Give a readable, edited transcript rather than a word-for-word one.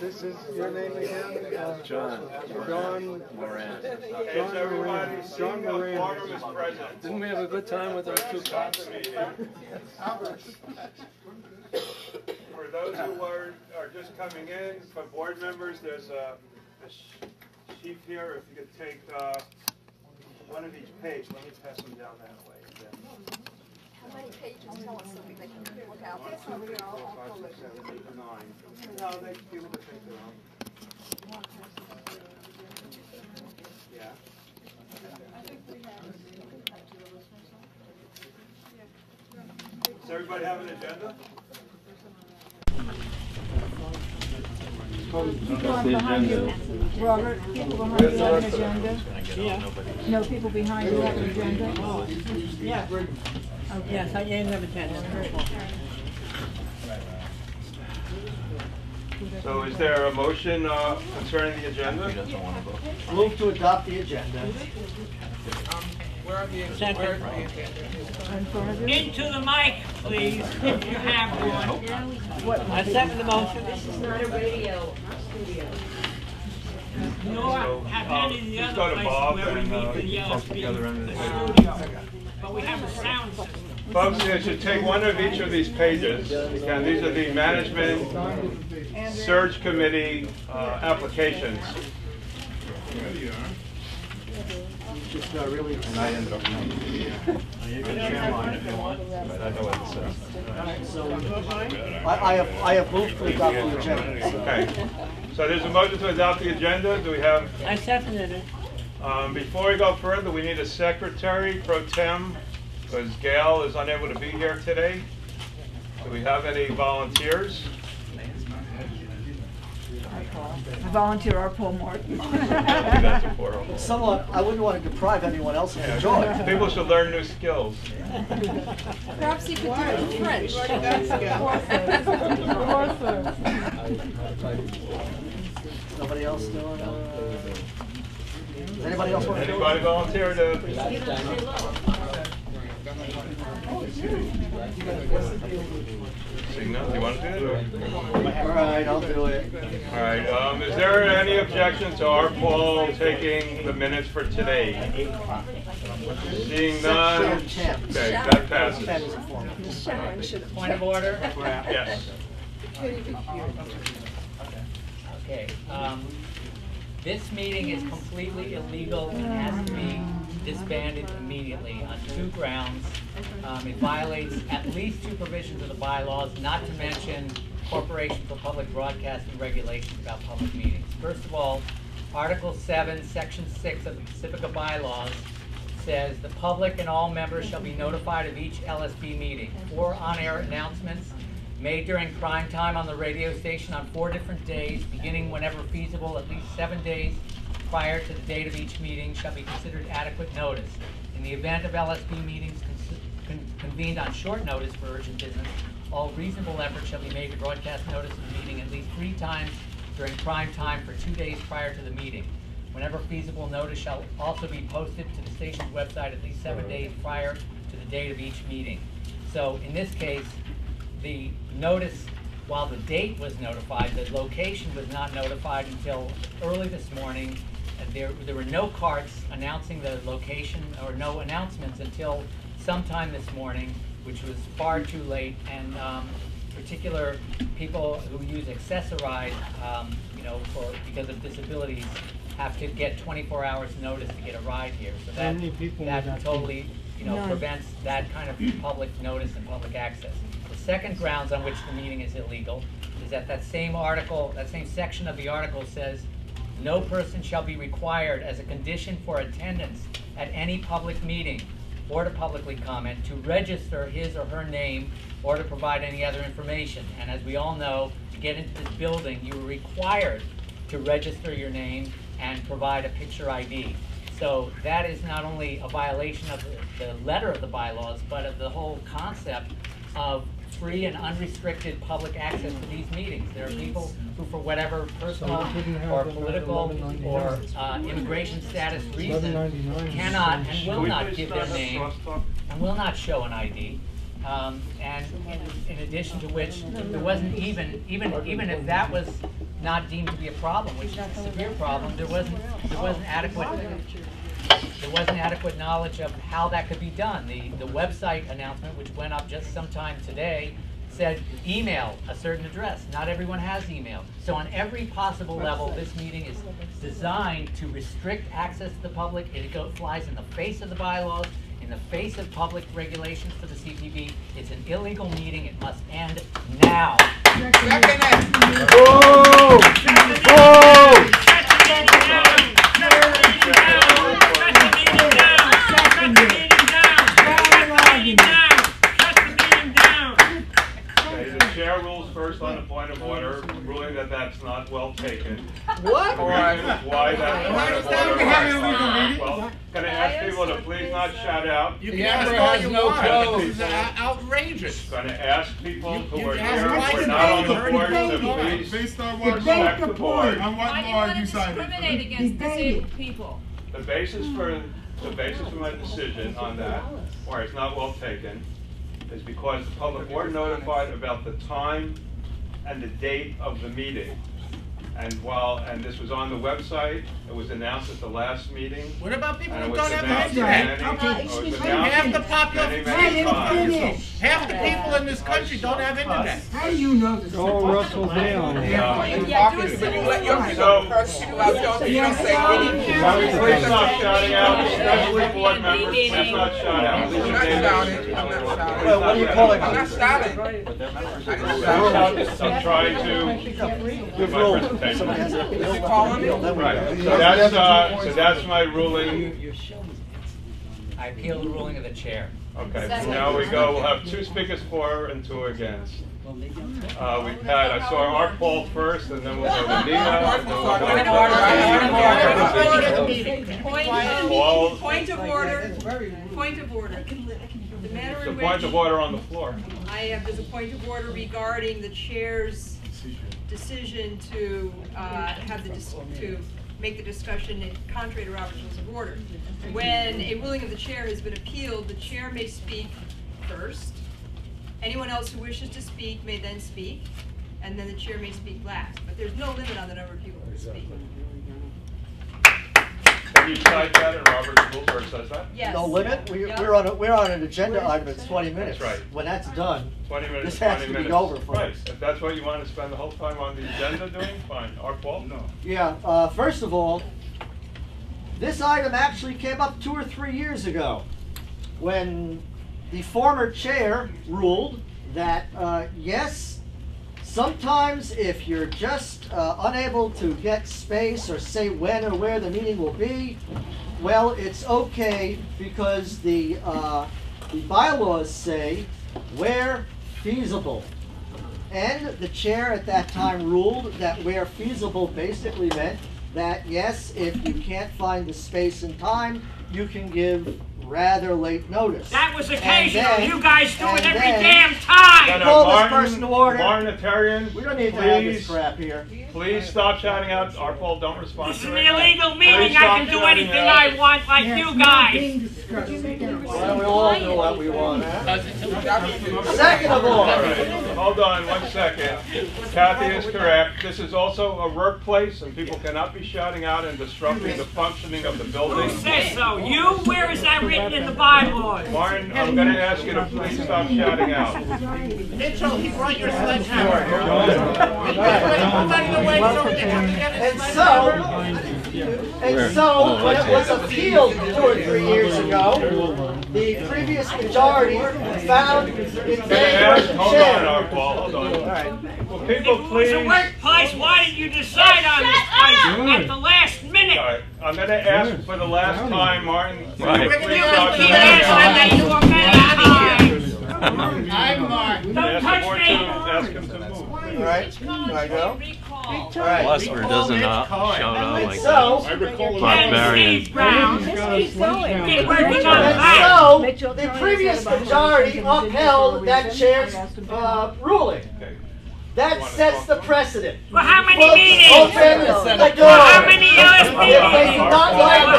This is your name again? John. John Moran. John Moran. Didn't we have a good time with those two cops? For those who are just coming in, for board members, there's a sheet here. If you could take one of each page. Let me pass them down that way. How many pages? Tell us so we can look out. 1, 2, 3, 4, 5, 6, 7, 8, 9. No, they people can take their own. Yeah. Does everybody have an agenda? People behind you, Robert, people behind you have an agenda? Yeah. No, people behind you have an agenda? Yeah. Yes, I gave them agenda. So is there a motion concerning the agenda? Move to adopt the agenda. Where are the agenda? In front of you? Into the mic, please, if you have one. I second the motion. This is not a radio studio. Nor have any of the Just go other to places Bob where we and, meet the together studio. But we have a sound system. Folks, you should take one of each of these pages. Again, these are the management search committee applications. Just really. And I ended up knowing. You can share mine if you want, but I know what it says. So I have moved to adopt the agenda. Okay. So there's a motion to adopt the agenda. Do we have? I seconded it. Before we go further, we need a secretary pro tem, because Gail is unable to be here today. Do we have any volunteers? I volunteer our Paul Martin. That's important. Someone, I wouldn't want to deprive anyone else of the joy. People should learn new skills. Perhaps you could do it in French. Nobody else doing does anybody else want to do it? Anybody volunteer to? Seeing none, you want to do it? All right, I'll do it. All right. Is there any objection to our Paul taking the minutes for today? Seeing none. Section 10. Okay, that passes. 10 is a form. Point of order? Yes. Okay. This meeting is completely illegal and has to be disbanded immediately on 2 grounds. It violates at least 2 provisions of the bylaws, not to mention Corporation for Public Broadcasting regulations about public meetings. First of all, Article 7, Section 6 of the Pacifica bylaws says the public and all members shall be notified of each LSB meeting. 4 on-air announcements made during prime time on the radio station on 4 different days, beginning whenever feasible, at least 7 days prior to the date of each meeting, shall be considered adequate notice. In the event of LSB meetings convened on short notice for urgent business, all reasonable efforts shall be made to broadcast notice of the meeting at least 3 times during prime time for 2 days prior to the meeting. Whenever feasible, notice shall also be posted to the station's website at least 7 days prior to the date of each meeting. So in this case, the notice, while the date was notified, the location was not notified until early this morning. And there were no carts announcing the location, or no announcements until sometime this morning, which was far too late. And particular people who use Accessorize, because of disabilities, have to get 24 hours notice to get a ride here. So that totally, prevents that kind of public notice and public access. The second grounds on which the meeting is illegal is that same article, that same section of the article says, no person shall be required as a condition for attendance at any public meeting or to publicly comment to register his or her name or to provide any other information. And as we all know, to get into this building, you are required to register your name and provide a picture ID. So that is not only a violation of the letter of the bylaws, but of the whole concept of free and unrestricted public access to these meetings. There are people who, for whatever personal or political or immigration status reason, cannot and will not give their name and will not show an ID. And in addition to which, there wasn't even if that was not deemed to be a problem, which is a severe problem. There wasn't adequate knowledge of how that could be done. The website announcement, which went up just sometime today, said email a certain address. Not everyone has email. So on every possible level, this meeting is designed to restrict access to the public. It flies in the face of the bylaws, in the face of public regulations for the CPB. It's an illegal meeting. It must end now. First on the point of order, ruling that that's not well taken. What? Why that point of order? Well, can I ask people to please not shout out? You can ask all you want. This is outrageous. Going to ask people who are here, who are not on the board, to please respect the board. On what law you cited? Discriminate against disabled people. The basis for my decision on that, or it's not well taken, is because the public were notified about the time and the date of the meeting. And this was on the website, it was announced at the last meeting. What about people and who it don't was have announced internet? many Half the population, times. half the people in this country don't have internet. How do you know this? Go Russell down. Please stop shouting out, especially board members. Please not shout out. Well, what do you call it? I'm trying to give my presentation. Right. So that's my ruling. I appeal the ruling of the chair. Okay. Now we go. We'll have 2 speakers for and 2 against. I saw Art Paul first, and then we'll go to Nina. And then we'll go to Point of order. Point of order. The manner in which point of order on the floor. there's a point of order regarding the chair's decision to to make the discussion contrary to Robert's Rules of Order. When a ruling of the chair has been appealed, the chair may speak first. Anyone else who wishes to speak may then speak, and then the chair may speak last. But there's no limit on the number of people who speak. Can you cite that in Robert's Rules where it says that? Yes. No limit? We're on an agenda item, it's 20 minutes. That's right. When that's done, 20 minutes, this has 20 to be minutes. over, folks. Right. If that's what you want to spend the whole time on the agenda doing, fine. Art Paul? No. Yeah, first of all, this item actually came up 2 or 3 years ago when the former chair ruled that, yes, sometimes if you're just unable to get space or say when or where the meeting will be, well, it's okay because the bylaws say where feasible. And the chair at that time ruled that where feasible basically meant that, yes, if you can't find the space and time, you can give rather late notice. That was occasional. Then, you guys do it every then, damn time. Call this person to order. Martinitarian, We don't need to have this crap here. Please stop shouting out. Art Paul, don't respond This to is it. an illegal meeting. Please I stop can do shouting anything out. I want like you guys. Well, we all know what we want. Second of all, All right, hold on 1 second. Kathy is correct. This is also a workplace, and people cannot be shouting out and disrupting the functioning of the building. Who says so? You? Where is that written in the bylaws? Martin, I'm going to ask you to please stop shouting out. Mitchell, he brought your sledgehammer. And so, when it was appealed 2 or 3 years ago, the previous majority found in favor of the Hold on, chair. Art Paul, hold on. Will If people it was please... a workplace, why did you decide on this place at the last minute? All right, I'm going to ask for the last time, Martin. Right. Please stop He shouting answered that out. you were many times. I'm Martin. Don't Ask the touch board me. to ask him to move. All right, can I go? All right. Lester doesn't shout out like So, that. And Barbarian. Steve Brown. Just keep going. Get working on and that. so, the previous majority upheld that chair's ruling. Okay. That sets the precedent. Well, how many Folks, meetings? open the door. How many LSP If they do not like the